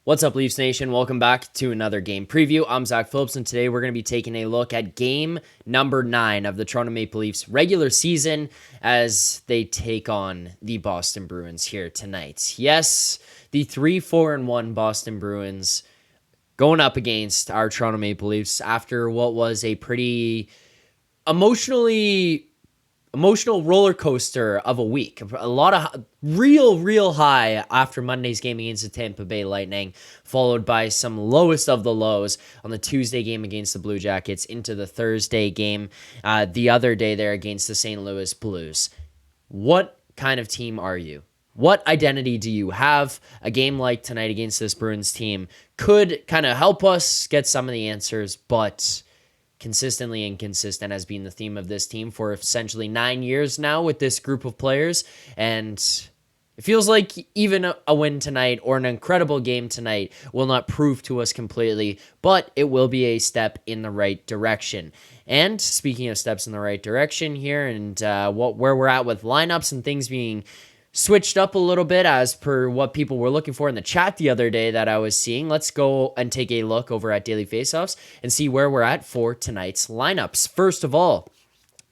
What's up, Leafs Nation? Welcome back to another game preview. I'm Zack Phillips, and today we're going to be taking a look at game number 9 of the Toronto Maple Leafs regular season as they take on the Boston Bruins here tonight. Yes, the 3-4-1 Boston Bruins going up against our Toronto Maple Leafs after what was a pretty emotional roller coaster of a week. A lot of real high after Monday's game against the Tampa Bay Lightning, followed by some lowest of the lows on the Tuesday game against the Blue Jackets into the Thursday game the other day there against the St. Louis Blues. What kind of team are you? What identity do you have? A game like tonight against this Bruins team could kind of help us get some of the answers, but consistently inconsistent has been the theme of this team for essentially 9 years now with this group of players. And it feels like even a win tonight or an incredible game tonight will not prove to us completely, but it will be a step in the right direction. And speaking of steps in the right direction here and where we're at with lineups and things being switched up a little bit as per what people were looking for in the chat the other day that I was seeing. Let's go and take a look over at Daily Faceoffs and see where we're at for tonight's lineups. First of all,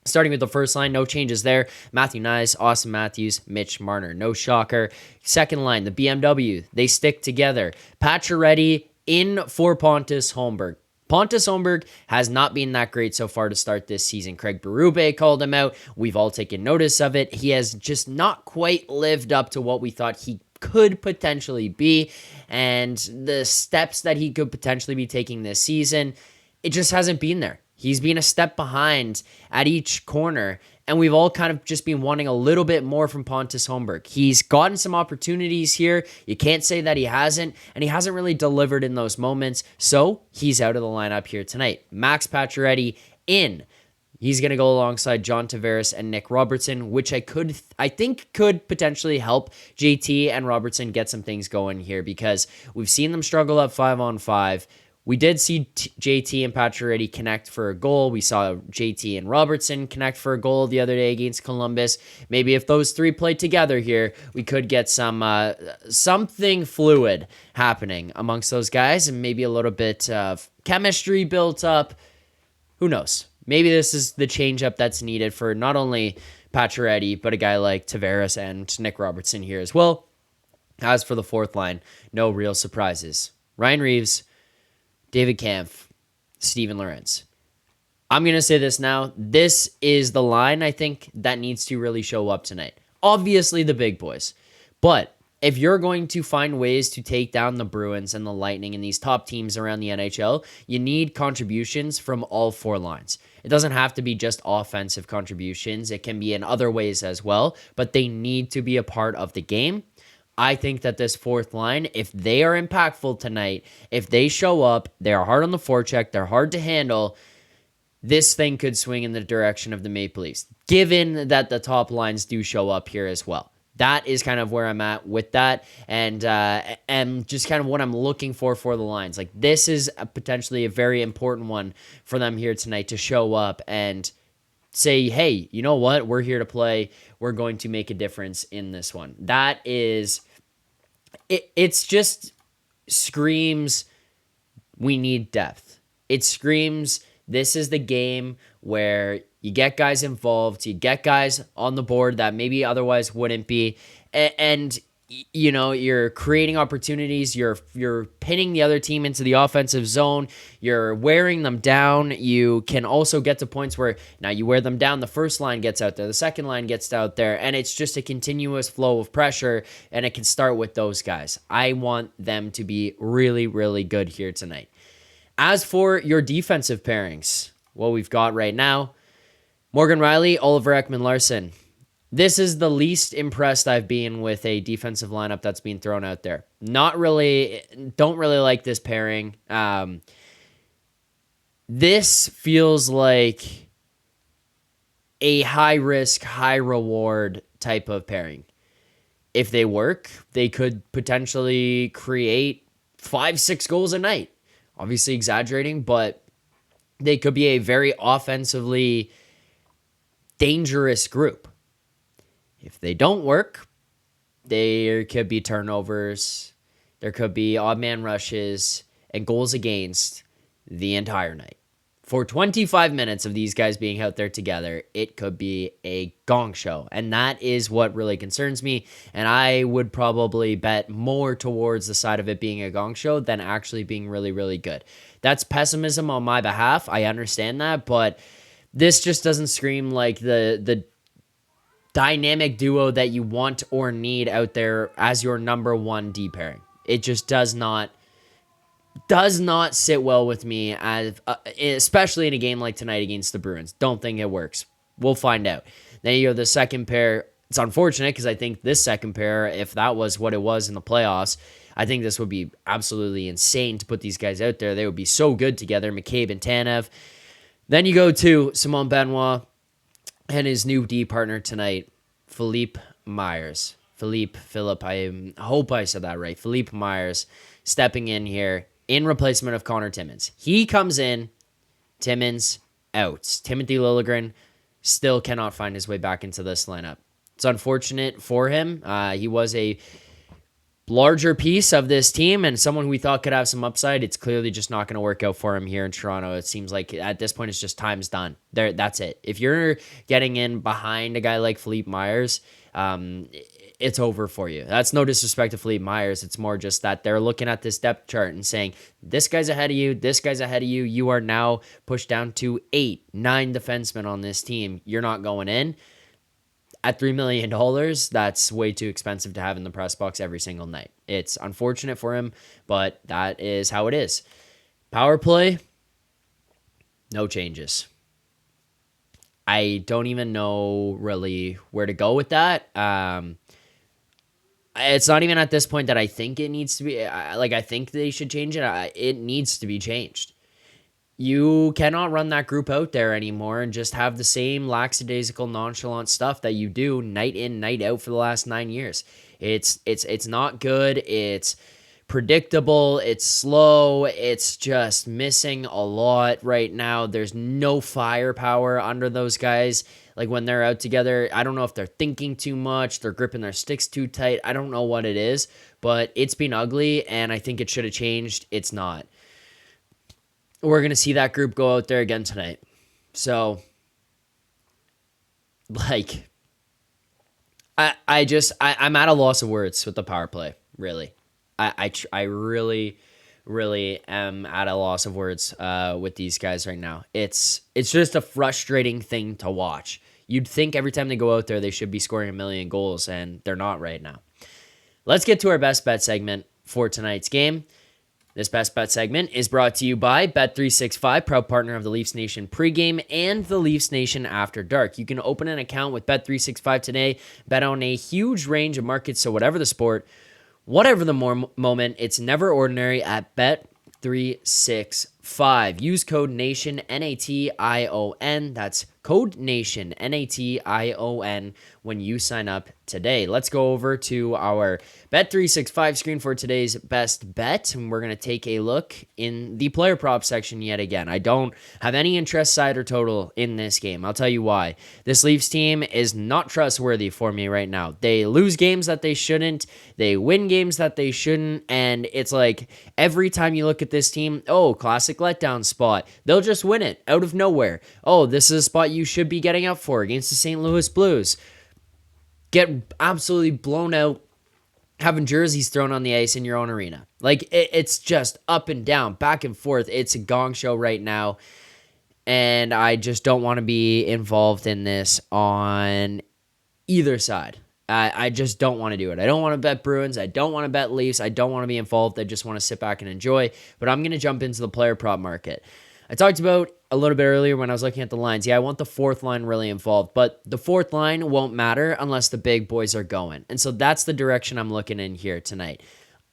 starting with the first line, no changes there. Matthew Knies, Austin Matthews, Mitch Marner. No shocker. Second line, the BMW, they stick together. Pacioretty in for Pontus Holmberg. Pontus Holmberg has not been that great so far to start this season. Craig Berube called him out. We've all taken notice of it. He has just not quite lived up to what we thought he could potentially be. And the steps that he could potentially be taking this season, it just hasn't been there. He's been a step behind at each corner, and we've all kind of just been wanting a little bit more from Pontus Holmberg. He's gotten some opportunities here. You can't say that he hasn't, and he hasn't really delivered in those moments, so he's out of the lineup here tonight. Max Pacioretty in. He's going to go alongside John Tavares and Nick Robertson, which I think could potentially help JT and Robertson get some things going here because we've seen them struggle up 5-on-5. We did see JT and Pacioretty connect for a goal. We saw JT and Robertson connect for a goal the other day against Columbus. Maybe if those three play together here, we could get some something fluid happening amongst those guys and maybe a little bit of chemistry built up. Who knows? Maybe this is the change-up that's needed for not only Pacioretty, but a guy like Tavares and Nick Robertson here as well. As for the fourth line, no real surprises. Ryan Reeves, David Kampf, Steven Lorentz. I'm going to say this now. This is the line, I think, that needs to really show up tonight. Obviously, the big boys. But if you're going to find ways to take down the Bruins and the Lightning and these top teams around the NHL, you need contributions from all four lines. It doesn't have to be just offensive contributions. It can be in other ways as well, but they need to be a part of the game. I think that this fourth line, if they are impactful tonight, if they show up, they're hard on the forecheck, they're hard to handle, this thing could swing in the direction of the Maple Leafs, given that the top lines do show up here as well. That is kind of where I'm at with that, and just kind of what I'm looking for the lines. Like, this is potentially a very important one for them here tonight to show up and say, hey, you know what? We're here to play. We're going to make a difference in this one. That is, it's just screams we need depth. It screams this is the game where you get guys involved, you get guys on the board that maybe otherwise wouldn't be, and you know, you're creating opportunities, you're pinning the other team into the offensive zone, you're wearing them down. You can also get to points where now you wear them down, the first line gets out there, the second line gets out there, and it's just a continuous flow of pressure, and it can start with those guys. I want them to be really good here tonight. As for your defensive pairings, what we've got right now, Morgan Rielly, Oliver Ekman-Larsson. This is the least impressed I've been with a defensive lineup that's being thrown out there. Don't really like this pairing. This feels like a high-risk, high-reward type of pairing. If they work, they could potentially create 5-6 goals a night. Obviously exaggerating, but they could be a very offensively dangerous group. If they don't work, there could be turnovers. There could be odd man rushes and goals against the entire night. For 25 minutes of these guys being out there together, it could be a gong show. And that is what really concerns me. And I would probably bet more towards the side of it being a gong show than actually being really, really good. That's pessimism on my behalf. I understand that. But this just doesn't scream like the dynamic duo that you want or need out there as your number one D pairing. It just does not sit well with me, as especially in a game like tonight against the Bruins. Don't think it works. We'll find out. Then you go the second pair. It's unfortunate because I think this second pair, if that was what it was in the playoffs, I think this would be absolutely insane to put these guys out there. They would be so good together, McCabe and Tanev. Then you go to Simon Benoit and his new D partner tonight, Philippe Myers. Philip, I hope I said that right. Philippe Myers stepping in here in replacement of Connor Timmins. He comes in, Timmins out. Timothy Liljegren still cannot find his way back into this lineup. It's unfortunate for him. He was a larger piece of this team and someone we thought could have some upside. It's clearly just not going to work out for him here in Toronto. It seems like at this point it's just time's done. That's it. If you're getting in behind a guy like Philippe Myers, it's over for you. That's no disrespect to Philippe Myers. It's more just that they're looking at this depth chart and saying, this guy's ahead of you, this guy's ahead of you. You are now pushed down to 8, 9 defensemen on this team. You're not going in. At $3 million, that's way too expensive to have in the press box every single night. It's unfortunate for him, but that is how it is. Power play, no changes. I don't even know really where to go with that. It's not even at this point that I think it needs to be, I think they should change it. It needs to be changed. You cannot run that group out there anymore and just have the same lackadaisical, nonchalant stuff that you do night in, night out for the last 9 years. It's not good. It's predictable. It's slow. It's just missing a lot right now. There's no firepower under those guys. Like when they're out together, I don't know if they're thinking too much, they're gripping their sticks too tight. I don't know what it is, but it's been ugly, and I think it should have changed. It's not. We're going to see that group go out there again tonight. So, I'm at a loss of words with the power play, really. I really, really am at a loss of words with these guys right now. It's just a frustrating thing to watch. You'd think every time they go out there, they should be scoring 1 million goals, and they're not right now. Let's get to our best bet segment for tonight's game. This best bet segment is brought to you by Bet365, proud partner of the Leafs Nation pregame and the Leafs Nation After Dark. You can open an account with Bet365 today, bet on a huge range of markets, so whatever the sport, whatever the moment, it's never ordinary at Bet365. Use code NATION, N-A-T-I-O-N. That's code NATION, N-A-T-I-O-N, when you sign up today. Let's go over to our Bet365 screen for today's best bet, and we're going to take a look in the player prop section yet again. I don't have any interest, side, or total in this game. I'll tell you why. This Leafs team is not trustworthy for me right now. They lose games that they shouldn't. They win games that they shouldn't, and it's like every time you look at this team, oh, classic letdown spot. They'll just win it out of nowhere. Oh, this is a spot you should be getting up for against the St. Louis Blues. Get absolutely blown out, having jerseys thrown on the ice in your own arena. Like, it's just up and down, back and forth. It's a gong show right now, and I just don't want to be involved in this on either side. I just don't want to do it. I don't want to bet Bruins. I don't want to bet Leafs. I don't want to be involved. I just want to sit back and enjoy, but I'm going to jump into the player prop market. I talked about a little bit earlier when I was looking at the lines. Yeah, I want the fourth line really involved, but the fourth line won't matter unless the big boys are going. And so that's the direction I'm looking in here tonight.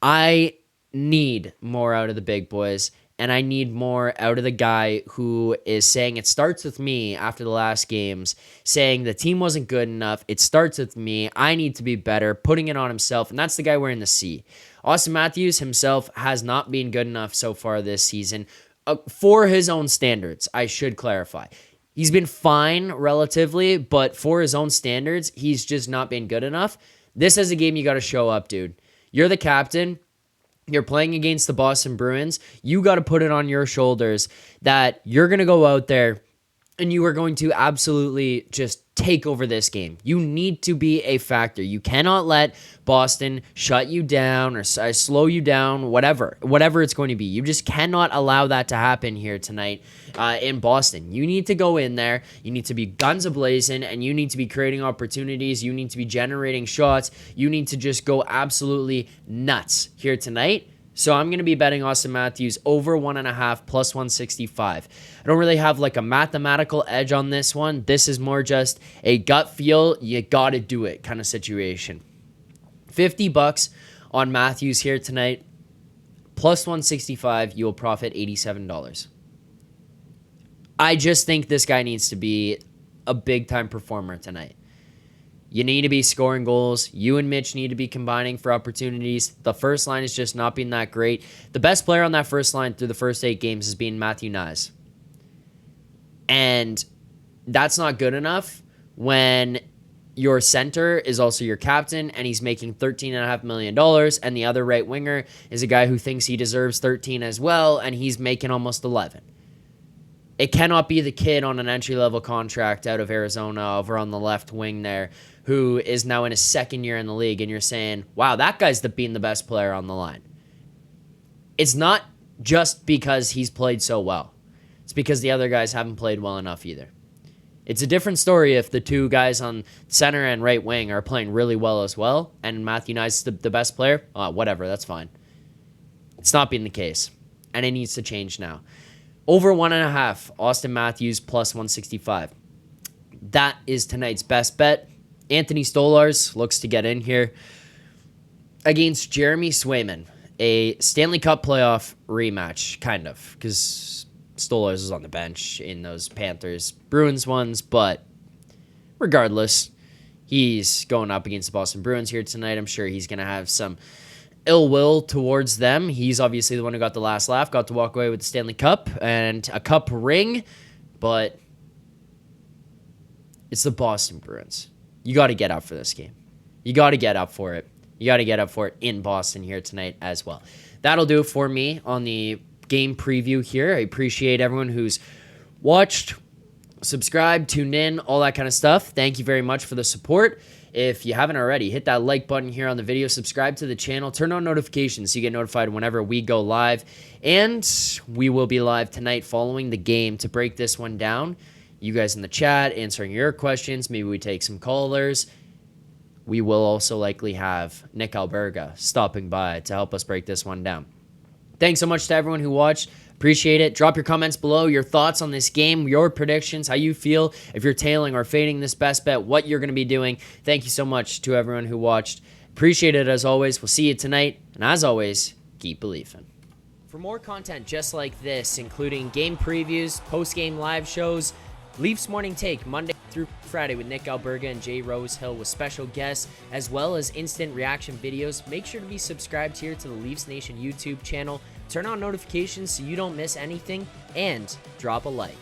I need more out of the big boys, and I need more out of the guy who is saying it starts with me after the last games, saying the team wasn't good enough. It starts with me. I need to be better, putting it on himself, and that's the guy wearing the C. Austin Matthews himself has not been good enough so far this season. For his own standards, I should clarify. He's been fine relatively, but for his own standards, he's just not been good enough. This is a game you got to show up, dude. You're the captain. You're playing against the Boston Bruins. You got to put it on your shoulders that you're going to go out there and you are going to absolutely just take over this game. You need to be a factor. You cannot let Boston shut you down or slow you down, whatever it's going to be. You just cannot allow that to happen here tonight in Boston. You need to go in there. You need to be guns a-blazing, and you need to be creating opportunities. You need to be generating shots. You need to just go absolutely nuts here tonight. So I'm going to be betting Austin Matthews over 1.5 plus 165. I don't really have like a mathematical edge on this one. This is more just a gut feel, you got to do it kind of situation. $50 on Matthews here tonight. Plus 165, you will profit $87. I just think this guy needs to be a big-time performer tonight. You need to be scoring goals. You and Mitch need to be combining for opportunities. The first line is just not being that great. The best player on that first line through the first 8 games has been Matthew Knies. And that's not good enough when your center is also your captain and he's making $13.5 million, and the other right winger is a guy who thinks he deserves 13 as well, and he's making almost 11. It cannot be the kid on an entry-level contract out of Arizona over on the left wing there who is now in his second year in the league, and you're saying, wow, that guy's being the best player on the line. It's not just because he's played so well. It's because the other guys haven't played well enough either. It's a different story if the two guys on center and right wing are playing really well as well, and Matthew Knies is the best player. Whatever, that's fine. It's not been the case, and it needs to change now. Over 1.5, Austin Matthews plus 165. That is tonight's best bet. Anthony Stolarz looks to get in here against Jeremy Swayman. A Stanley Cup playoff rematch, kind of, because Stolarz is on the bench in those Panthers-Bruins ones, but regardless, he's going up against the Boston Bruins here tonight. I'm sure he's going to have some ill will towards them. He's obviously the one who got the last laugh, got to walk away with the Stanley Cup and a cup ring, but it's the Boston Bruins. You got to get up for this game. You got to get up for it. You got to get up for it in Boston here tonight as well. That'll do it for me on the game preview here. I appreciate everyone who's watched, subscribed, tuned in, all that kind of stuff. Thank you very much for the support. If you haven't already, hit that like button here on the video, subscribe to the channel, turn on notifications so you get notified whenever we go live. And we will be live tonight following the game to break this one down. You guys in the chat answering your questions. Maybe we take some callers. We will also likely have Nick Alberga stopping by to help us break this one down. Thanks so much to everyone who watched. Appreciate it. Drop your comments below, your thoughts on this game, your predictions, how you feel, if you're tailing or fading this best bet, what you're going to be doing. Thank you so much to everyone who watched. Appreciate it as always. We'll see you tonight. And as always, keep believing. For more content just like this, including game previews, post-game live shows, Leafs Morning Take Monday through Friday with Nick Alberga and Jay Rosehill with special guests, as well as instant reaction videos. Make sure to be subscribed here to the Leafs Nation YouTube channel. Turn on notifications so you don't miss anything, and drop a like.